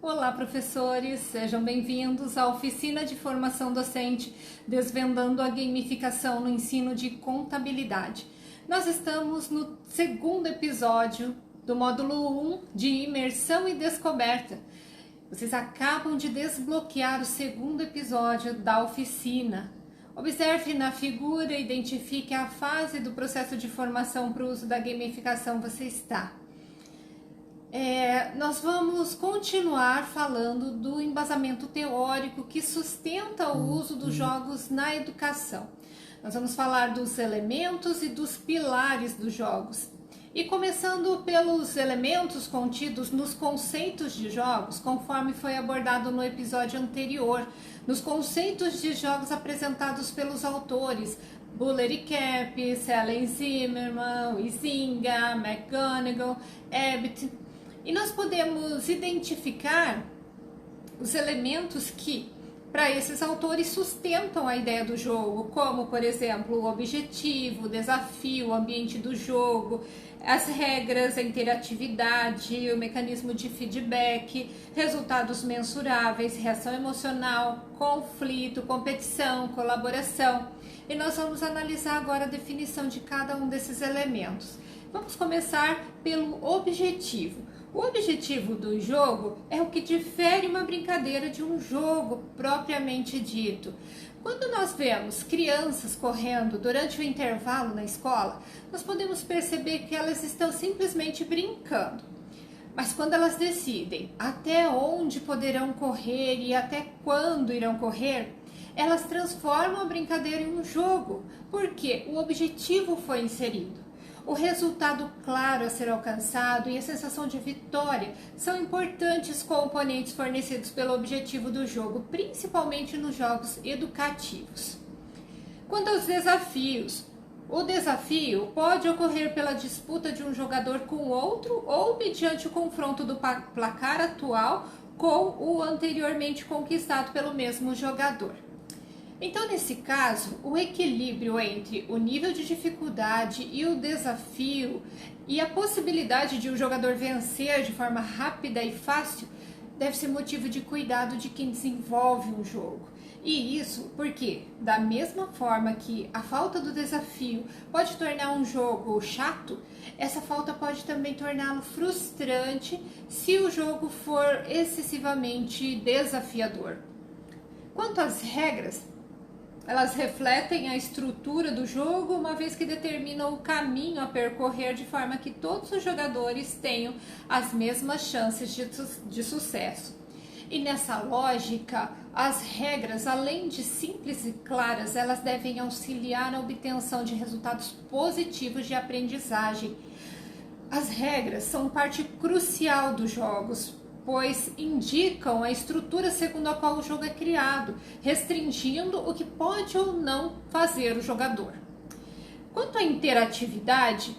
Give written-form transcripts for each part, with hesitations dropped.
Olá, professores! Sejam bem-vindos à Oficina de Formação Docente, desvendando a gamificação no ensino de contabilidade. Nós estamos no segundo episódio do módulo 1 de Imersão e Descoberta. Vocês acabam de desbloquear o segundo episódio da oficina. Observe na figura e identifique a fase do processo de formação para o uso da gamificação você está. Nós vamos continuar falando do embasamento teórico que sustenta o uso dos jogos na educação. Nós vamos falar dos elementos e dos pilares dos jogos. E começando pelos elementos contidos nos conceitos de jogos, conforme foi abordado no episódio anterior, nos conceitos de jogos apresentados pelos autores Buller e Cap, Selen Zimmerman, Huizinga, McGonigal, Abbott. E nós podemos identificar os elementos que, para esses autores, sustentam a ideia do jogo, como, por exemplo, o objetivo, o desafio, o ambiente do jogo, as regras, a interatividade, o mecanismo de feedback, resultados mensuráveis, reação emocional, conflito, competição, colaboração. E nós vamos analisar agora a definição de cada um desses elementos. Vamos começar pelo objetivo. O objetivo do jogo é o que difere uma brincadeira de um jogo propriamente dito. Quando nós vemos crianças correndo durante o intervalo na escola, nós podemos perceber que elas estão simplesmente brincando. Mas quando elas decidem até onde poderão correr e até quando irão correr, elas transformam a brincadeira em um jogo, porque o objetivo foi inserido. O resultado claro a ser alcançado e a sensação de vitória são importantes componentes fornecidos pelo objetivo do jogo, principalmente nos jogos educativos. Quanto aos desafios, o desafio pode ocorrer pela disputa de um jogador com outro ou mediante o confronto do placar atual com o anteriormente conquistado pelo mesmo jogador. Então, nesse caso, o equilíbrio entre o nível de dificuldade e o desafio e a possibilidade de o jogador vencer de forma rápida e fácil deve ser motivo de cuidado de quem desenvolve um jogo. E isso porque, da mesma forma que a falta do desafio pode tornar um jogo chato, essa falta pode também torná-lo frustrante se o jogo for excessivamente desafiador. Quanto às regras, elas refletem a estrutura do jogo, uma vez que determinam o caminho a percorrer de forma que todos os jogadores tenham as mesmas chances de sucesso. E nessa lógica, as regras, além de simples e claras, elas devem auxiliar na obtenção de resultados positivos de aprendizagem. As regras são parte crucial dos jogos, pois indicam a estrutura segundo a qual o jogo é criado, restringindo o que pode ou não fazer o jogador. Quanto à interatividade,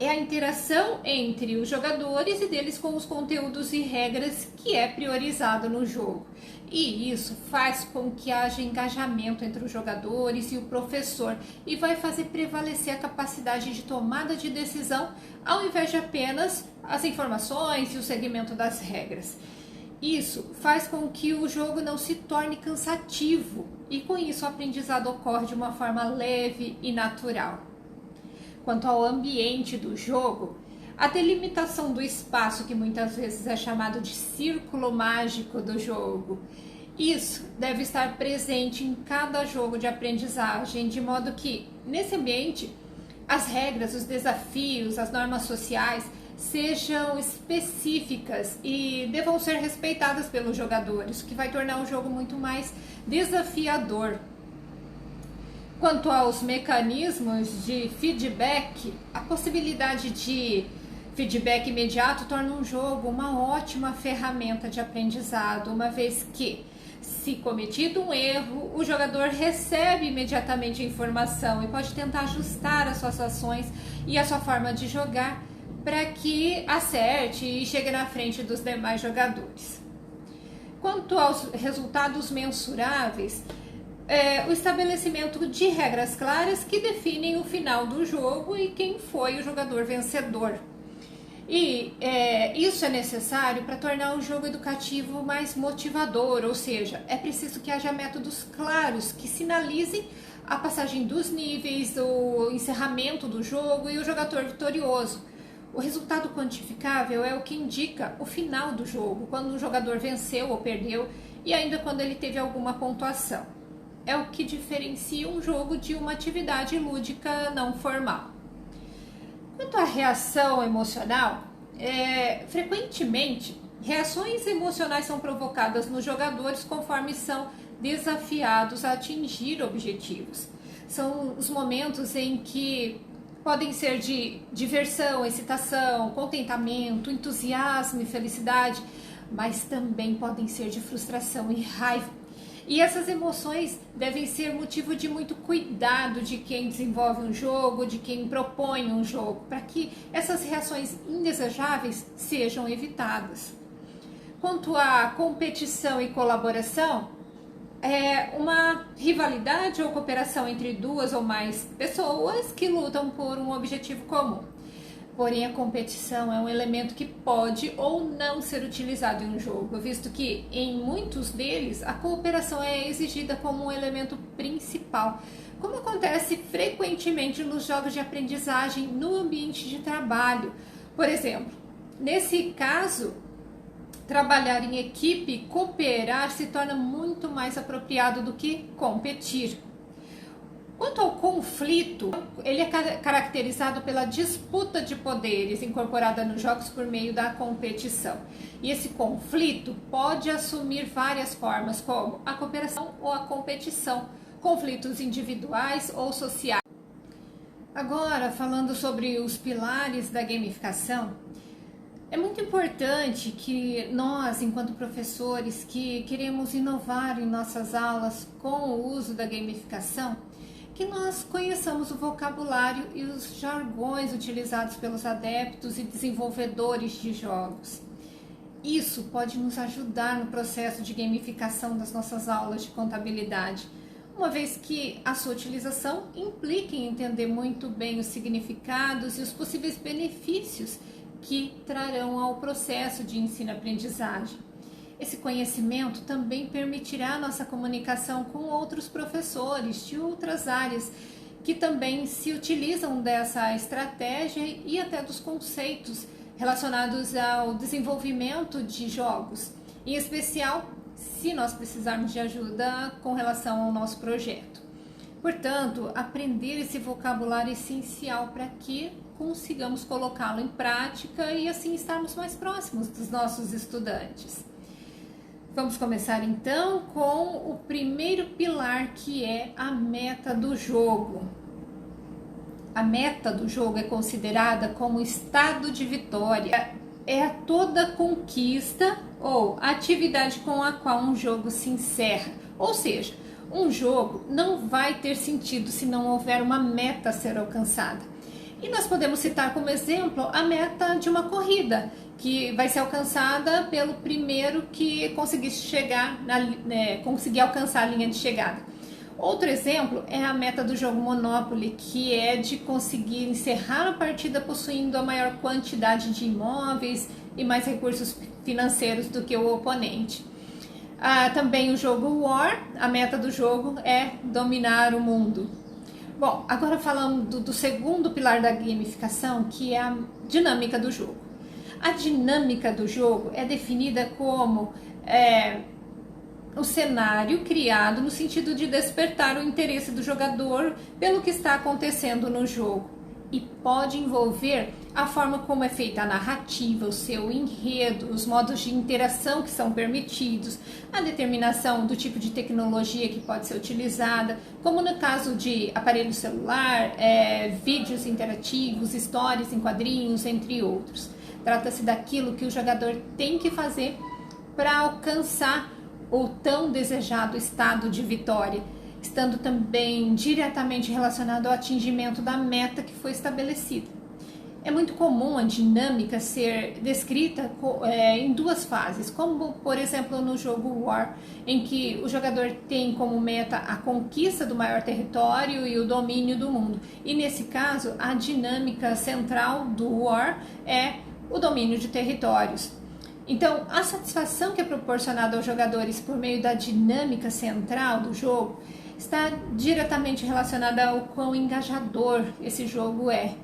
é a interação entre os jogadores e deles com os conteúdos e regras que é priorizado no jogo. E isso faz com que haja engajamento entre os jogadores e o professor e vai fazer prevalecer a capacidade de tomada de decisão ao invés de apenas as informações e o segmento das regras. Isso faz com que o jogo não se torne cansativo e com isso o aprendizado ocorre de uma forma leve e natural. Quanto ao ambiente do jogo, a delimitação do espaço, que muitas vezes é chamado de círculo mágico do jogo, isso deve estar presente em cada jogo de aprendizagem, de modo que, nesse ambiente, as regras, os desafios, as normas sociais sejam específicas e devam ser respeitadas pelos jogadores, o que vai tornar o jogo muito mais desafiador. Quanto aos mecanismos de feedback, a possibilidade de feedback imediato torna um jogo uma ótima ferramenta de aprendizado, uma vez que, se cometido um erro, o jogador recebe imediatamente a informação e pode tentar ajustar as suas ações e a sua forma de jogar para que acerte e chegue na frente dos demais jogadores. Quanto aos resultados mensuráveis, o estabelecimento de regras claras que definem o final do jogo e quem foi o jogador vencedor. E isso é necessário para tornar o jogo educativo mais motivador, ou seja, é preciso que haja métodos claros que sinalizem a passagem dos níveis, o encerramento do jogo e o jogador vitorioso. O resultado quantificável é o que indica o final do jogo, quando o jogador venceu ou perdeu e ainda quando ele teve alguma pontuação. É o que diferencia um jogo de uma atividade lúdica não formal. Quanto à reação emocional, frequentemente reações emocionais são provocadas nos jogadores conforme são desafiados a atingir objetivos. São os momentos em que podem ser de diversão, excitação, contentamento, entusiasmo e felicidade, mas também podem ser de frustração e raiva. E essas emoções devem ser motivo de muito cuidado de quem desenvolve um jogo, de quem propõe um jogo, para que essas reações indesejáveis sejam evitadas. Quanto à competição e colaboração, é uma rivalidade ou cooperação entre duas ou mais pessoas que lutam por um objetivo comum. Porém, a competição é um elemento que pode ou não ser utilizado em um jogo, visto que em muitos deles a cooperação é exigida como um elemento principal, como acontece frequentemente nos jogos de aprendizagem no ambiente de trabalho. Por exemplo, nesse caso, trabalhar em equipe, cooperar, se torna muito mais apropriado do que competir. Quanto ao conflito, ele é caracterizado pela disputa de poderes incorporada nos jogos por meio da competição. E esse conflito pode assumir várias formas, como a cooperação ou a competição, conflitos individuais ou sociais. Agora, falando sobre os pilares da gamificação, é muito importante que nós, enquanto professores que queremos inovar em nossas aulas com o uso da gamificação, que nós conheçamos o vocabulário e os jargões utilizados pelos adeptos e desenvolvedores de jogos. Isso pode nos ajudar no processo de gamificação das nossas aulas de contabilidade, uma vez que a sua utilização implica em entender muito bem os significados e os possíveis benefícios que trarão ao processo de ensino-aprendizagem. Esse conhecimento também permitirá a nossa comunicação com outros professores de outras áreas que também se utilizam dessa estratégia e até dos conceitos relacionados ao desenvolvimento de jogos, em especial se nós precisarmos de ajuda com relação ao nosso projeto. Portanto, aprender esse vocabulário é essencial para que consigamos colocá-lo em prática e assim estarmos mais próximos dos nossos estudantes. Vamos começar então com o primeiro pilar, que é a meta do jogo. A meta do jogo é considerada como estado de vitória. É toda conquista ou atividade com a qual um jogo se encerra. Ou seja, um jogo não vai ter sentido se não houver uma meta a ser alcançada. E nós podemos citar como exemplo a meta de uma corrida, que vai ser alcançada pelo primeiro que conseguir conseguir alcançar a linha de chegada. Outro exemplo é a meta do jogo Monopoly, que é de conseguir encerrar a partida possuindo a maior quantidade de imóveis e mais recursos financeiros do que o oponente. Também o jogo War, a meta do jogo é dominar o mundo. Bom, agora falando do segundo pilar da gamificação, que é a dinâmica do jogo. A dinâmica do jogo é definida como o cenário criado no sentido de despertar o interesse do jogador pelo que está acontecendo no jogo e pode envolver a forma como é feita a narrativa, o seu enredo, os modos de interação que são permitidos, a determinação do tipo de tecnologia que pode ser utilizada, como no caso de aparelho celular, vídeos interativos, histórias em quadrinhos, entre outros. Trata-se daquilo que o jogador tem que fazer para alcançar o tão desejado estado de vitória, estando também diretamente relacionado ao atingimento da meta que foi estabelecida. É muito comum a dinâmica ser descrita em duas fases, como por exemplo no jogo War, em que o jogador tem como meta a conquista do maior território e o domínio do mundo. E nesse caso, a dinâmica central do War é o domínio de territórios. Então, a satisfação que é proporcionada aos jogadores por meio da dinâmica central do jogo está diretamente relacionada ao quão engajador esse jogo é.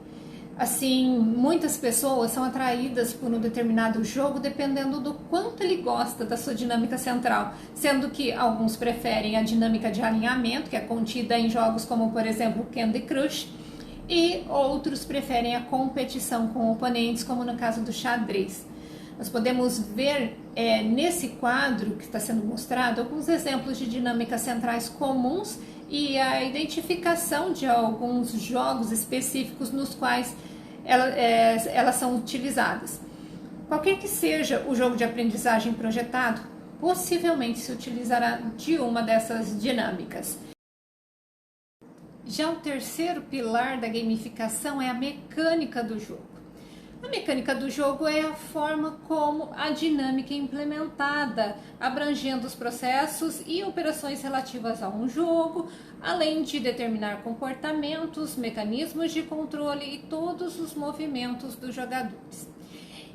Assim, muitas pessoas são atraídas por um determinado jogo dependendo do quanto ele gosta da sua dinâmica central, sendo que alguns preferem a dinâmica de alinhamento, que é contida em jogos como, por exemplo, Candy Crush, e outros preferem a competição com oponentes, como no caso do xadrez. Nós podemos ver nesse quadro que está sendo mostrado alguns exemplos de dinâmicas centrais comuns e a identificação de alguns jogos específicos nos quais elas são utilizadas. Qualquer que seja o jogo de aprendizagem projetado, possivelmente se utilizará de uma dessas dinâmicas. Já o terceiro pilar da gamificação é a mecânica do jogo. A mecânica do jogo é a forma como a dinâmica é implementada, abrangendo os processos e operações relativas a um jogo, além de determinar comportamentos, mecanismos de controle e todos os movimentos dos jogadores.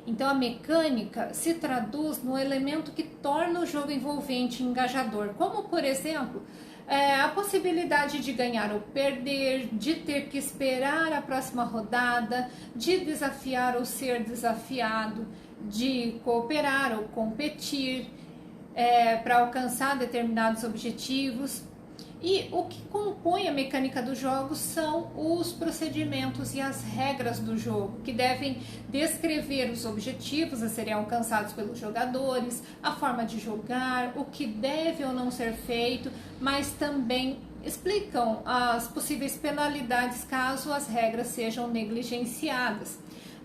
Então, a mecânica se traduz no elemento que torna o jogo envolvente e engajador, como, por exemplo, a possibilidade de ganhar ou perder, de ter que esperar a próxima rodada, de desafiar ou ser desafiado, de cooperar ou competir para alcançar determinados objetivos. E o que compõe a mecânica do jogo são os procedimentos e as regras do jogo, que devem descrever os objetivos a serem alcançados pelos jogadores, a forma de jogar, o que deve ou não ser feito, mas também explicam as possíveis penalidades caso as regras sejam negligenciadas.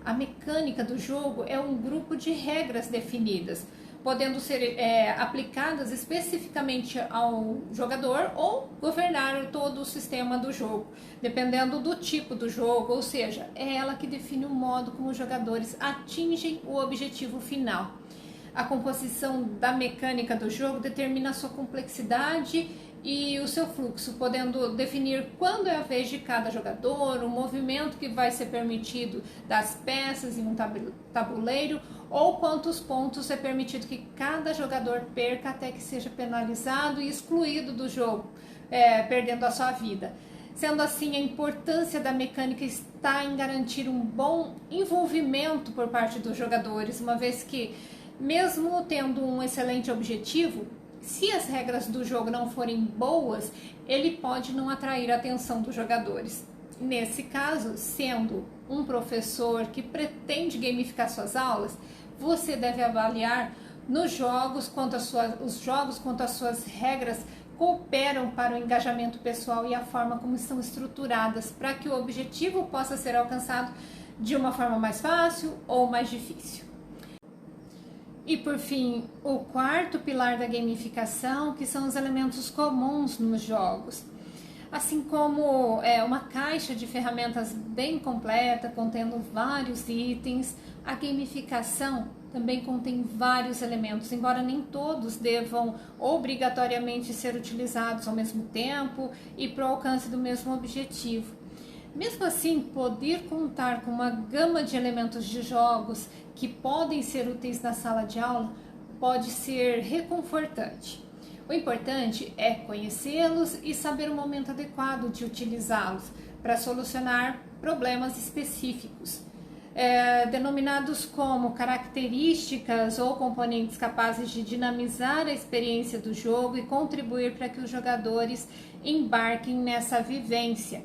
A mecânica do jogo é um grupo de regras definidas, podendo ser aplicadas especificamente ao jogador ou governar todo o sistema do jogo, dependendo do tipo do jogo, ou seja, é ela que define o modo como os jogadores atingem o objetivo final. A composição da mecânica do jogo determina a sua complexidade e o seu fluxo, podendo definir quando é a vez de cada jogador, o movimento que vai ser permitido das peças em um tabuleiro, ou quantos pontos é permitido que cada jogador perca até que seja penalizado e excluído do jogo, perdendo a sua vida. Sendo assim, a importância da mecânica está em garantir um bom envolvimento por parte dos jogadores, uma vez que, mesmo tendo um excelente objetivo, se as regras do jogo não forem boas, ele pode não atrair a atenção dos jogadores. Nesse caso, sendo um professor que pretende gamificar suas aulas, você deve avaliar nos jogos os jogos quanto as suas regras cooperam para o engajamento pessoal e a forma como estão estruturadas para que o objetivo possa ser alcançado de uma forma mais fácil ou mais difícil. E por fim, o quarto pilar da gamificação, que são os elementos comuns nos jogos. Assim como uma caixa de ferramentas bem completa, contendo vários itens, a gamificação também contém vários elementos, embora nem todos devam obrigatoriamente ser utilizados ao mesmo tempo e para o alcance do mesmo objetivo. Mesmo assim, poder contar com uma gama de elementos de jogos que podem ser úteis na sala de aula pode ser reconfortante. O importante é conhecê-los e saber o momento adequado de utilizá-los para solucionar problemas específicos, denominados como características ou componentes capazes de dinamizar a experiência do jogo e contribuir para que os jogadores embarquem nessa vivência.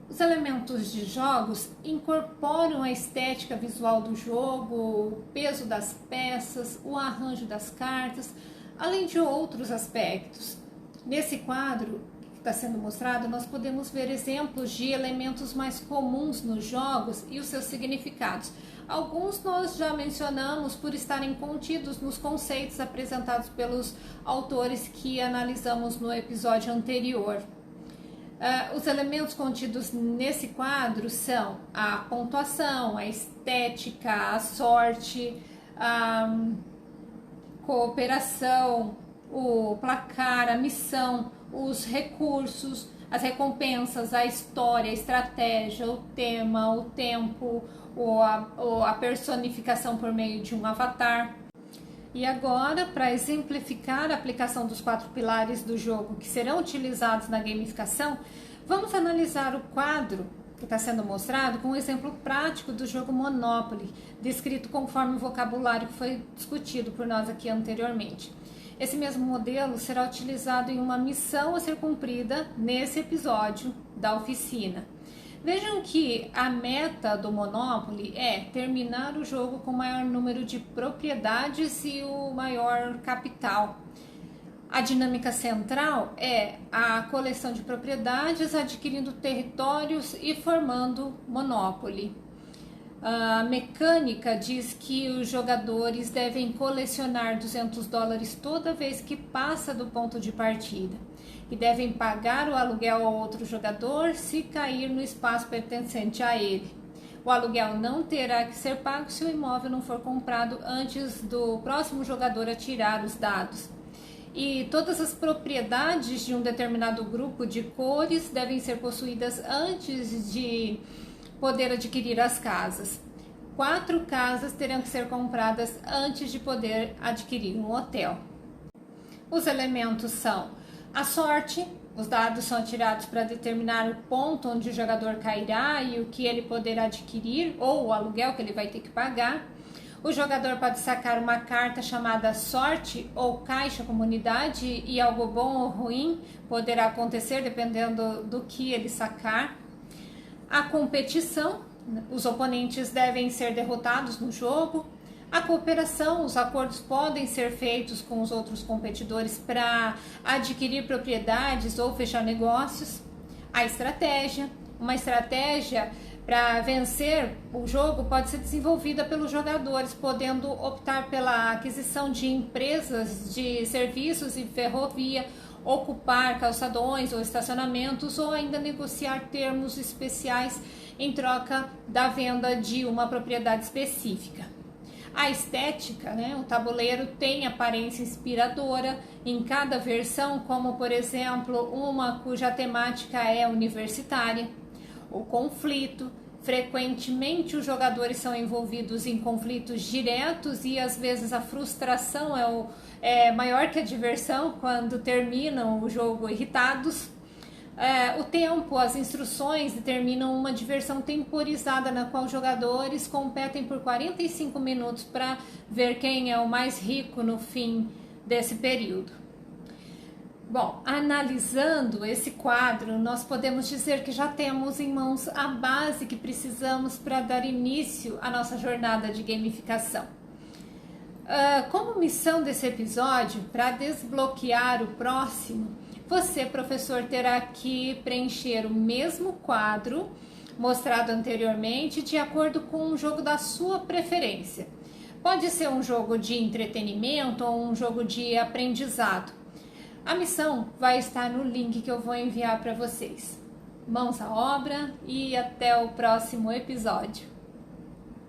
Os elementos de jogos incorporam a estética visual do jogo, o peso das peças, o arranjo das cartas, além de outros aspectos. Nesse quadro que está sendo mostrado, nós podemos ver exemplos de elementos mais comuns nos jogos e os seus significados. Alguns nós já mencionamos por estarem contidos nos conceitos apresentados pelos autores que analisamos no episódio anterior. Os elementos contidos nesse quadro são a pontuação, a estética, a sorte, a cooperação, o placar, a missão, os recursos, as recompensas, a história, a estratégia, o tema, o tempo, ou a personificação por meio de um avatar. E agora, para exemplificar a aplicação dos 4 pilares do jogo que serão utilizados na gamificação, vamos analisar o quadro que está sendo mostrado com um exemplo prático do jogo Monopoly, descrito conforme o vocabulário que foi discutido por nós aqui anteriormente. Esse mesmo modelo será utilizado em uma missão a ser cumprida nesse episódio da oficina. Vejam que a meta do Monopoly é terminar o jogo com o maior número de propriedades e o maior capital. A dinâmica central é a coleção de propriedades, adquirindo territórios e formando Monopoly. A mecânica diz que os jogadores devem colecionar $200 toda vez que passa do ponto de partida e devem pagar o aluguel ao outro jogador se cair no espaço pertencente a ele. O aluguel não terá que ser pago se o imóvel não for comprado antes do próximo jogador atirar os dados. E todas as propriedades de um determinado grupo de cores devem ser possuídas antes de poder adquirir as casas. 4 casas terão que ser compradas antes de poder adquirir um hotel. Os elementos são a sorte, os dados são atirados para determinar o ponto onde o jogador cairá e o que ele poderá adquirir ou o aluguel que ele vai ter que pagar. O jogador pode sacar uma carta chamada sorte ou caixa comunidade e algo bom ou ruim poderá acontecer dependendo do que ele sacar. A competição, os oponentes devem ser derrotados no jogo. A cooperação, os acordos podem ser feitos com os outros competidores para adquirir propriedades ou fechar negócios. A estratégia, uma estratégia para vencer o jogo pode ser desenvolvida pelos jogadores, podendo optar pela aquisição de empresas de serviços e ferrovia, ocupar calçadões ou estacionamentos ou ainda negociar termos especiais em troca da venda de uma propriedade específica. A estética, o tabuleiro tem aparência inspiradora em cada versão, como por exemplo uma cuja temática é universitária. O conflito, frequentemente os jogadores são envolvidos em conflitos diretos e às vezes a frustração é maior que a diversão quando terminam o jogo irritados. O tempo, as instruções determinam uma diversão temporizada na qual os jogadores competem por 45 minutos para ver quem é o mais rico no fim desse período. Bom, analisando esse quadro, nós podemos dizer que já temos em mãos a base que precisamos para dar início à nossa jornada de gamificação. Como missão desse episódio, para desbloquear o próximo, você, professor, terá que preencher o mesmo quadro mostrado anteriormente de acordo com um jogo da sua preferência. Pode ser um jogo de entretenimento ou um jogo de aprendizado. A missão vai estar no link que eu vou enviar para vocês. Mãos à obra e até o próximo episódio.